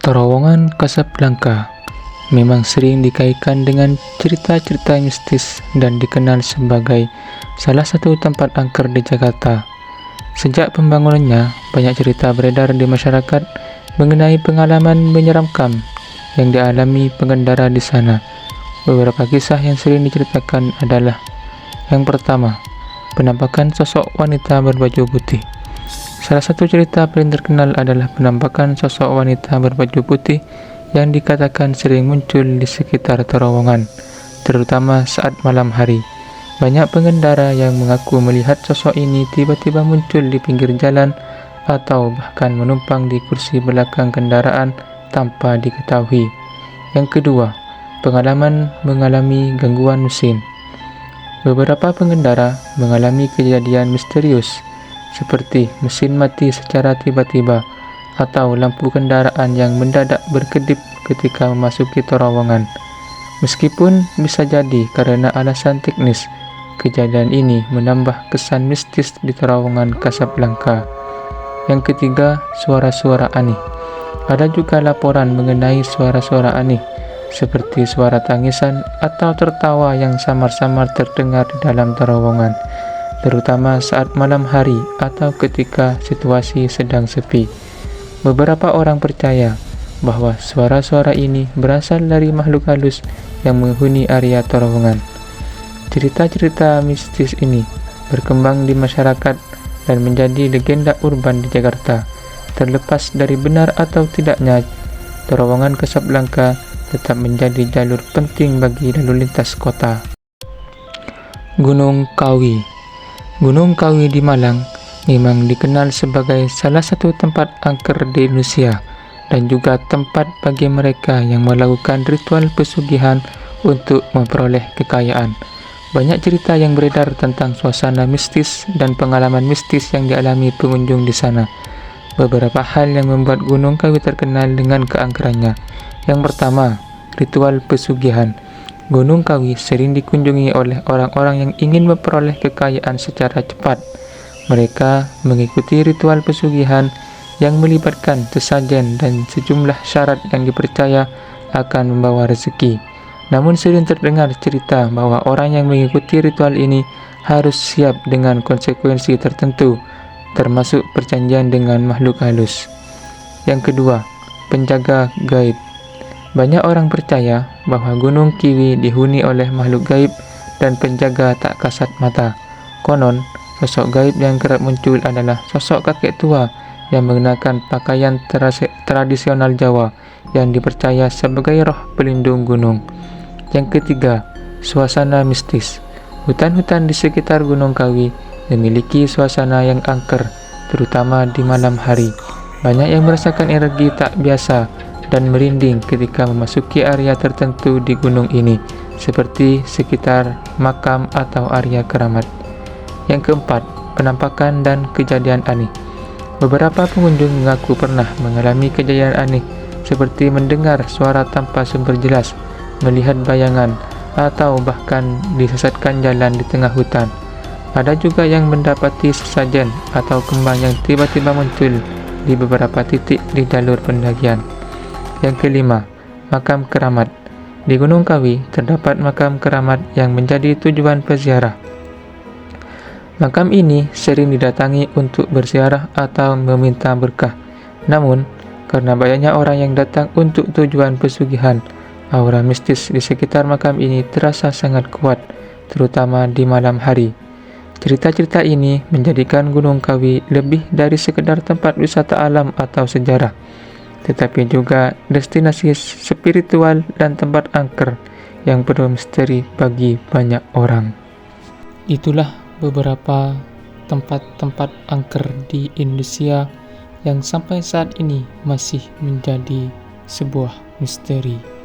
Terowongan Casablanca memang sering dikaitkan dengan cerita-cerita mistis dan dikenal sebagai salah satu tempat angker di Jakarta. Sejak pembangunannya, banyak cerita beredar di masyarakat mengenai pengalaman menyeramkan yang dialami pengendara di sana. Beberapa kisah yang sering diceritakan adalah: yang pertama, penampakan sosok wanita berbaju putih. Salah satu cerita paling terkenal adalah penampakan sosok wanita berbaju putih yang dikatakan sering muncul di sekitar terowongan, terutama saat malam hari. Banyak pengendara yang mengaku melihat sosok ini tiba-tiba muncul di pinggir jalan atau bahkan menumpang di kursi belakang kendaraan tanpa diketahui. Yang kedua, pengalaman mengalami gangguan mesin. Beberapa pengendara mengalami kejadian misterius seperti mesin mati secara tiba-tiba atau lampu kendaraan yang mendadak berkedip ketika memasuki terowongan. Meskipun bisa jadi karena alasan teknis, kejadian ini menambah kesan mistis di terowongan Casablanca. Yang ketiga, suara-suara aneh. Ada juga laporan mengenai suara-suara aneh seperti suara tangisan atau tertawa yang samar-samar terdengar di dalam terowongan, terutama saat malam hari atau ketika situasi sedang sepi. Beberapa orang percaya bahwa suara-suara ini berasal dari makhluk halus yang menghuni area terowongan. Cerita-cerita mistis ini berkembang di masyarakat dan menjadi legenda urban di Jakarta. Terlepas dari benar atau tidaknya, terowongan Casablanca tetap menjadi jalur penting bagi lalu lintas kota. Gunung Kawi. Gunung Kawi di Malang memang dikenal sebagai salah satu tempat angker di Indonesia dan juga tempat bagi mereka yang melakukan ritual pesugihan untuk memperoleh kekayaan. Banyak cerita yang beredar tentang suasana mistis dan pengalaman mistis yang dialami pengunjung di sana. Beberapa hal yang membuat Gunung Kawi terkenal dengan keangkerannya. Yang pertama, ritual pesugihan. Gunung Kawi sering dikunjungi oleh orang-orang yang ingin memperoleh kekayaan secara cepat. Mereka mengikuti ritual pesugihan yang melibatkan sesajen dan sejumlah syarat yang dipercaya akan membawa rezeki. Namun sering terdengar cerita bahwa orang yang mengikuti ritual ini harus siap dengan konsekuensi tertentu, termasuk perjanjian dengan makhluk halus. Yang kedua, penjaga gaib. Banyak orang percaya bahwa Gunung Kawi dihuni oleh makhluk gaib dan penjaga tak kasat mata. Konon, sosok gaib yang kerap muncul adalah sosok kakek tua yang mengenakan pakaian tradisional Jawa yang dipercaya sebagai roh pelindung gunung. Yang ketiga, suasana mistis. Hutan-hutan di sekitar Gunung Kawi memiliki suasana yang angker, terutama di malam hari. Banyak yang merasakan energi tak biasa dan merinding ketika memasuki area tertentu di gunung ini, seperti sekitar makam atau area keramat. Yang keempat, penampakan dan kejadian aneh. Beberapa pengunjung mengaku pernah mengalami kejadian aneh, seperti mendengar suara tanpa sumber jelas, melihat bayangan, atau bahkan disesatkan jalan di tengah hutan. Ada juga yang mendapati sesajen atau kembang yang tiba-tiba muncul di beberapa titik di jalur pendakian. Yang kelima, makam keramat. Di Gunung Kawi terdapat makam keramat yang menjadi tujuan peziarah. Makam ini sering didatangi untuk berziarah atau meminta berkah. Namun, karena banyaknya orang yang datang untuk tujuan pesugihan, aura mistis di sekitar makam ini terasa sangat kuat, terutama di malam hari. Cerita-cerita ini menjadikan Gunung Kawi lebih dari sekedar tempat wisata alam atau sejarah, tetapi juga destinasi spiritual dan tempat angker yang penuh misteri bagi banyak orang. Itulah beberapa tempat-tempat angker di Indonesia yang sampai saat ini masih menjadi sebuah misteri.